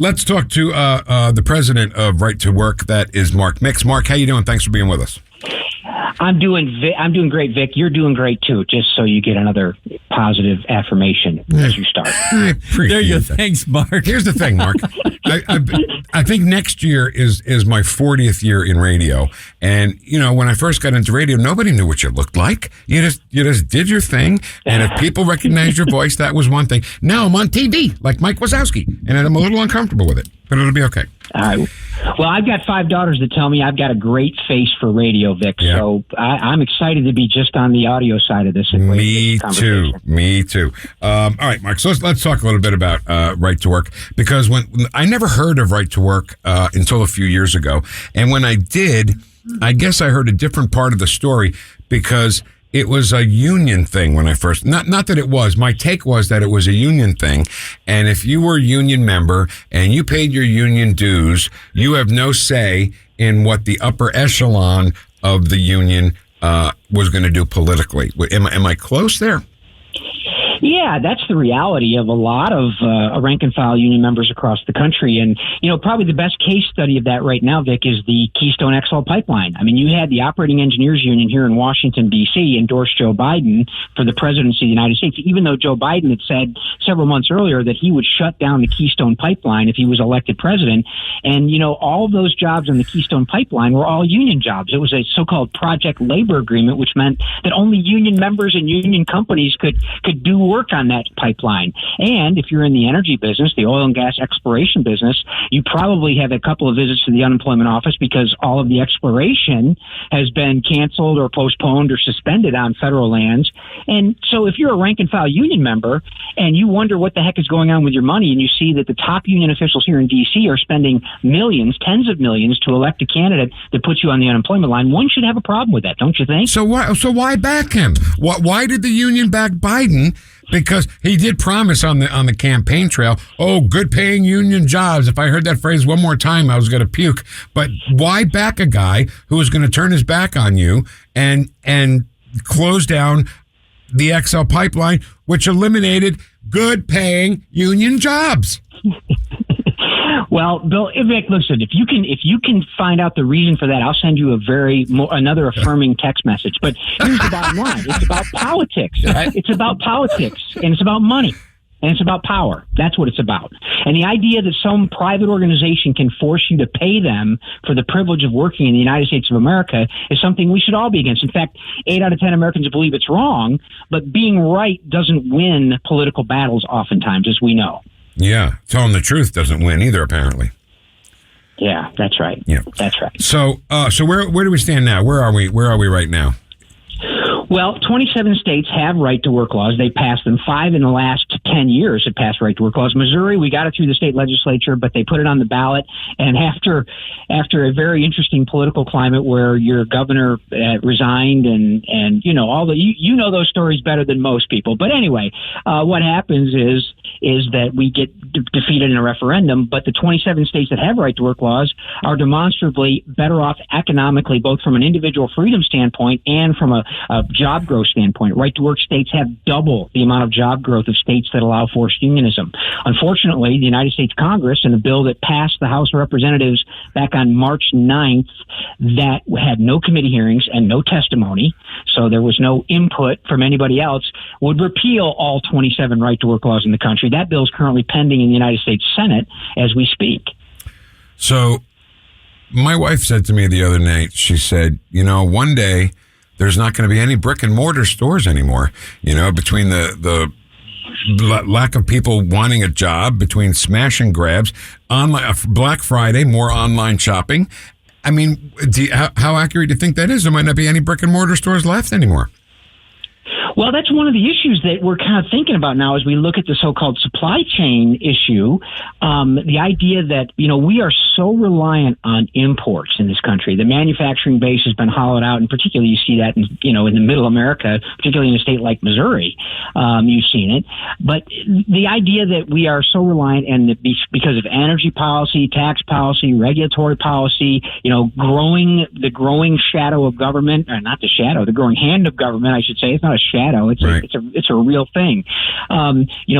Let's talk to the president of Right to Work. That is Mark Mix. Mark, how you doing? Thanks for being with us. I'm doing great, Vic. You're doing great too. Just so you get another positive affirmation as you start. I appreciate There you go. that. Thanks, Mark. Here's the thing, Mark. I think next year is my 40th year in radio, and when I first got into radio, nobody knew what you looked like. You just did your thing, and if people recognized your voice, that was one thing. Now I'm on TV like Mike Wazowski, and I'm a little uncomfortable with it, but it'll be okay. Well, I've got 5 daughters that tell me I've got a great face for radio, Vic. Yeah. So I'm excited to be just on the audio side of this. Me too. All right, Mark. So let's talk a little bit about Right to Work, because when I never heard of Right to Work until a few years ago, and when I did, I guess I heard a different part of the story because it was a union thing when I first, not that it was, my take was that it was a union thing. And if you were a union member and you paid your union dues, you have no say in what the upper echelon of the union was going to do politically. Am I close there? Yeah, that's the reality of a lot of rank and file union members across the country. And, probably the best case study of that right now, Vic, is the Keystone XL pipeline. I mean, you had the Operating Engineers Union here in Washington, D.C. endorse Joe Biden for the presidency of the United States, even though Joe Biden had said several months earlier that he would shut down the Keystone pipeline if he was elected president. And, all of those jobs on the Keystone pipeline were all union jobs. It was a so-called project labor agreement, which meant that only union members and union companies could do work on that pipeline. And if you're in the energy business, the oil and gas exploration business, you probably have a couple of visits to the unemployment office because all of the exploration has been canceled or postponed or suspended on federal lands. And so if you're a rank and file union member and you wonder what the heck is going on with your money, and you see that the top union officials here in D.C. are spending millions, tens of millions to elect a candidate that puts you on the unemployment line, one should have a problem with that, don't you think? So why back him? Why did the union back Biden? Because he did promise on the campaign trail, good paying union jobs. If I heard that phrase one more time, I was going to puke. But why back a guy who was going to turn his back on you and close down the XL pipeline, which eliminated good paying union jobs? Well, Bill, Vic, listen, if you can find out the reason for that, I'll send you another affirming text message. But here's the bottom line. It's about politics. Right? It's about politics, and it's about money, and it's about power. That's what it's about. And the idea that some private organization can force you to pay them for the privilege of working in the United States of America is something we should all be against. In fact, 8 out of 10 Americans believe it's wrong, but being right doesn't win political battles oftentimes, as we know. Yeah, telling the truth doesn't win either, apparently. Yeah, that's right. Yeah, that's right. So where do we stand now? Where are we right now? Well, 27 states have right to work laws. They passed them. 5 in the last 10 years have passed right to work laws. Missouri, we got it through the state legislature, but they put it on the ballot. And after a very interesting political climate where your governor resigned and all the those stories better than most people. But anyway, what happens is that we get defeated in a referendum, but the 27 states that have right to work laws are demonstrably better off economically, both from an individual freedom standpoint and from a job growth standpoint. Right to work states have double the amount of job growth of states that allow forced unionism. Unfortunately, the United States Congress, in a bill that passed the House of Representatives back on March 9th, that had no committee hearings and no testimony, so there was no input from anybody else, would repeal all 27 right to work laws in the country. That bill is currently pending in the United States Senate as we speak. So my wife said to me the other night, she said, one day there's not going to be any brick and mortar stores anymore, between the lack of people wanting a job, between smash and grabs, online, Black Friday, more online shopping. I mean, how accurate do you think that is? There might not be any brick and mortar stores left anymore. Well, that's one of the issues that we're kind of thinking about now as we look at the so-called supply chain issue. The idea that, we are so reliant on imports in this country. The manufacturing base has been hollowed out, and particularly you see that in the middle America, particularly in a state like Missouri. You've seen it. But the idea that we are so reliant, and because of energy policy, tax policy, regulatory policy, the growing shadow of government, or not the shadow, the growing hand of government, I should say. It's not a a shadow. It's right. It's a real thing.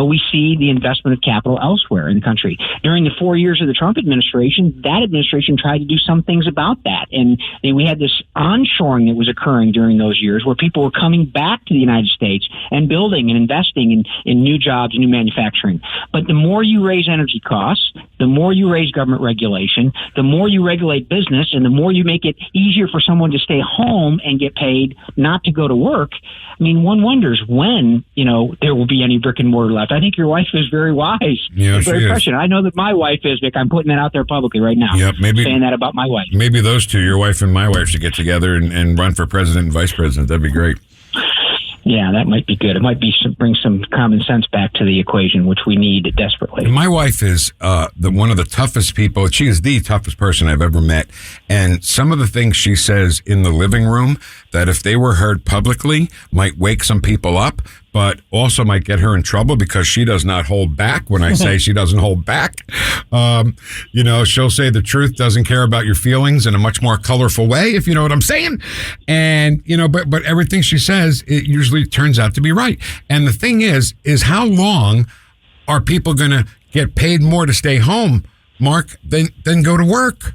We see the investment of capital elsewhere in the country. During the 4 years of the Trump administration, that administration tried to do some things about that. And we had this onshoring that was occurring during those years where people were coming back to the United States and building and investing in new jobs and new manufacturing. But the more you raise energy costs, the more you raise government regulation, the more you regulate business, and the more you make it easier for someone to stay home and get paid not to go to work. I mean, one wonders when, there will be any brick and mortar left. I think your wife is very wise. Yeah, she is. I know that my wife is, Vic. I'm putting that out there publicly right now. Yep, maybe saying that about my wife. Maybe those two, your wife and my wife, should get together and run for president and vice president. That'd be great. Yeah, that might be good. It might be bring some common sense back to the equation, which we need desperately. My wife is one of the toughest people. She is the toughest person I've ever met. And some of the things she says in the living room that if they were heard publicly might wake some people up, but also might get her in trouble because she does not hold back. When I say she doesn't hold back, she'll say the truth, doesn't care about your feelings in a much more colorful way, if you know what I'm saying. And, but everything she says, it usually turns out to be right. And the thing is how long are people going to get paid more to stay home, Mark, than go to work?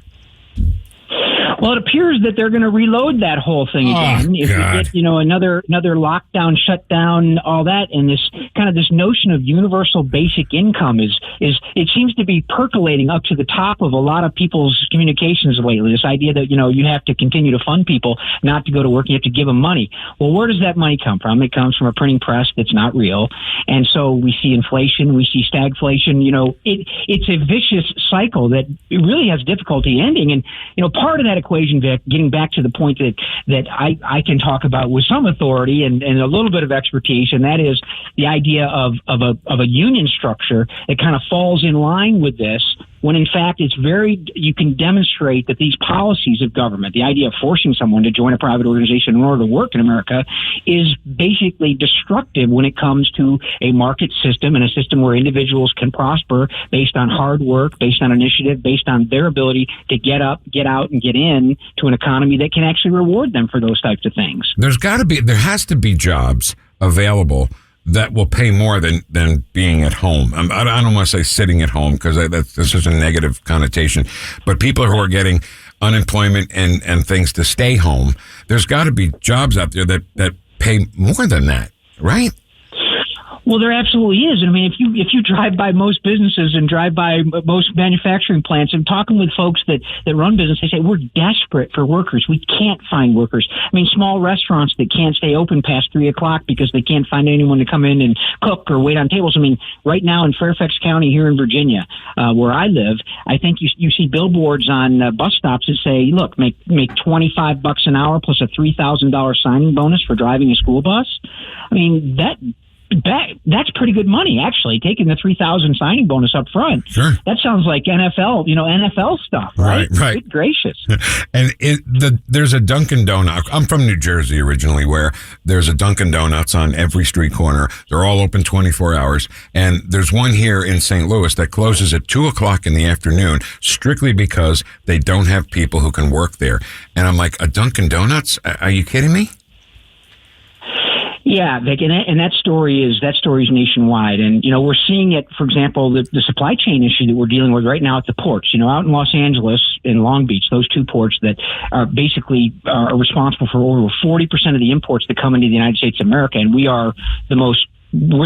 Well, it appears that they're going to reload that whole thing again. If God. we get, another lockdown, shutdown, all that, and this notion of universal basic income is it seems to be percolating up to the top of a lot of people's communications lately. This idea that you have to continue to fund people not to go to work, you have to give them money. Well, where does that money come from? It comes from a printing press that's not real, and so we see inflation, we see stagflation. It's a vicious cycle that really has difficulty ending, and part of that equation, Vic, getting back to the point that I can talk about with some authority and a little bit of expertise, and that is the idea of a union structure that kind of falls in line with this, when in fact you can demonstrate that these policies of government, the idea of forcing someone to join a private organization in order to work in America, is basically destructive when it comes to a market system and a system where individuals can prosper based on hard work, based on initiative, based on their ability to get up, get out, and get in to an economy that can actually reward them for those types of things. There has to be jobs available that will pay more than being at home. I don't want to say sitting at home because that's just a negative connotation. But people who are getting unemployment and things to stay home, there's got to be jobs out there that pay more than that, right? Well, there absolutely is. I mean, if you drive by most businesses and drive by most manufacturing plants and talking with folks that run business, they say, we're desperate for workers. We can't find workers. I mean, small restaurants that can't stay open past 3 o'clock because they can't find anyone to come in and cook or wait on tables. I mean, right now in Fairfax County here in Virginia, where I live, I think you see billboards on bus stops that say, look, make $25 an hour plus a $3,000 signing bonus for driving a school bus. I mean, that's pretty good money, actually, taking the $3,000 signing bonus up front. Sure. That sounds like NFL stuff, right? Right. Good gracious. And there's a Dunkin' Donut. I'm from New Jersey originally, where there's a Dunkin' Donuts on every street corner. They're all open 24 hours. And there's one here in St. Louis that closes at 2 o'clock in the afternoon, strictly because they don't have people who can work there. And I'm like, a Dunkin' Donuts? Are you kidding me? Yeah, Vic, and that story is nationwide, and we're seeing it. For example, the supply chain issue that we're dealing with right now at the ports. Out in Los Angeles and Long Beach, those two ports that are basically are responsible for over 40% of the imports that come into the United States of America, and we're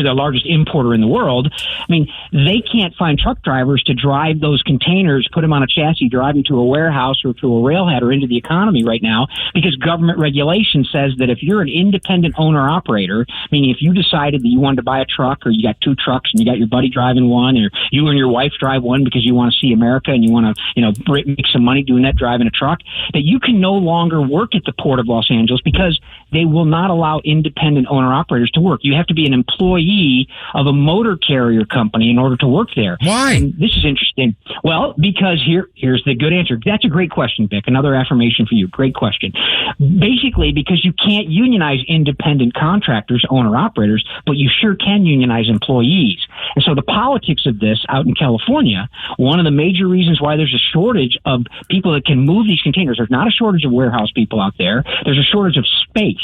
the largest importer in the world. I mean, they can't find truck drivers to drive those containers, put them on a chassis, drive them to a warehouse or to a railhead or into the economy right now, because government regulation says that if you're an independent owner-operator, meaning if you decided that you wanted to buy a truck, or you got two trucks and you got your buddy driving one, or you and your wife drive one because you want to see America and you want to make some money doing that, driving a truck, that you can no longer work at the Port of Los Angeles because they will not allow independent owner-operators to work. You have to be an employee employee of a motor carrier company in order to work there. Why? And this is interesting. Well, because here's the good answer. That's a great question, Vic. Another affirmation for you. Great question. Basically, because you can't unionize independent contractors, owner-operators, but you sure can unionize employees. And so the politics of this out in California, one of the major reasons why there's a shortage of people that can move these containers, there's not a shortage of warehouse people out there. There's a shortage of space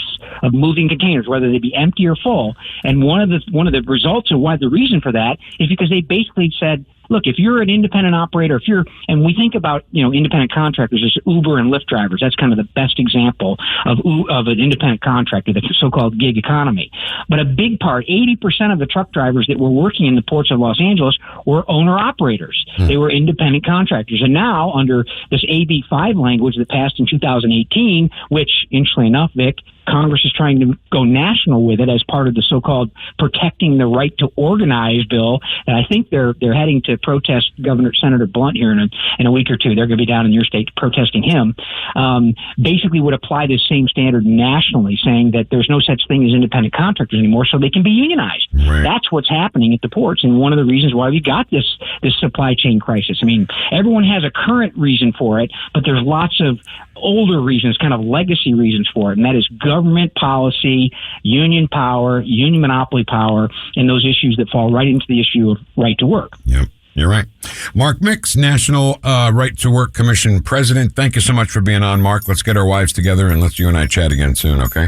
of moving containers, whether they be empty or full. And one of the results of why the reason for that is because they basically said, look, if you're an independent operator, and we think about, independent contractors as Uber and Lyft drivers, that's kind of the best example of an independent contractor, the so-called gig economy. But a big part, 80% of the truck drivers that were working in the ports of Los Angeles were owner-operators. They were independent contractors. And now, under this AB 5 language that passed in 2018, which, interestingly enough, Vic, Congress is trying to go national with it as part of the so-called Protecting the Right to Organize bill. And I think they're heading to protest Senator Blunt here in a week or two. They're going to be down in your state protesting him. Basically would apply this same standard nationally, saying that there's no such thing as independent contractors anymore, so they can be unionized. Right. That's what's happening at the ports, and one of the reasons why we got this supply chain crisis. I mean, everyone has a current reason for it, but there's lots of older reasons, kind of legacy reasons for it, and that is government policy, union power, union monopoly power, and those issues that fall right into the issue of right to work. Yep. You're right. Mark Mix, National Right to Work Commission President. Thank you so much for being on, Mark. Let's get our wives together and let's you and I chat again soon, okay?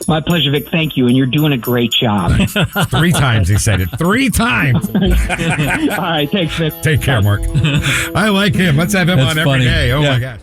My pleasure, Vic. Thank you. And you're doing a great job. 3 times he said it. 3 times. All right. Thanks, Vic. Take care, Mark. I like him. Let's have him That's on every funny. day. Oh, Yeah. my gosh.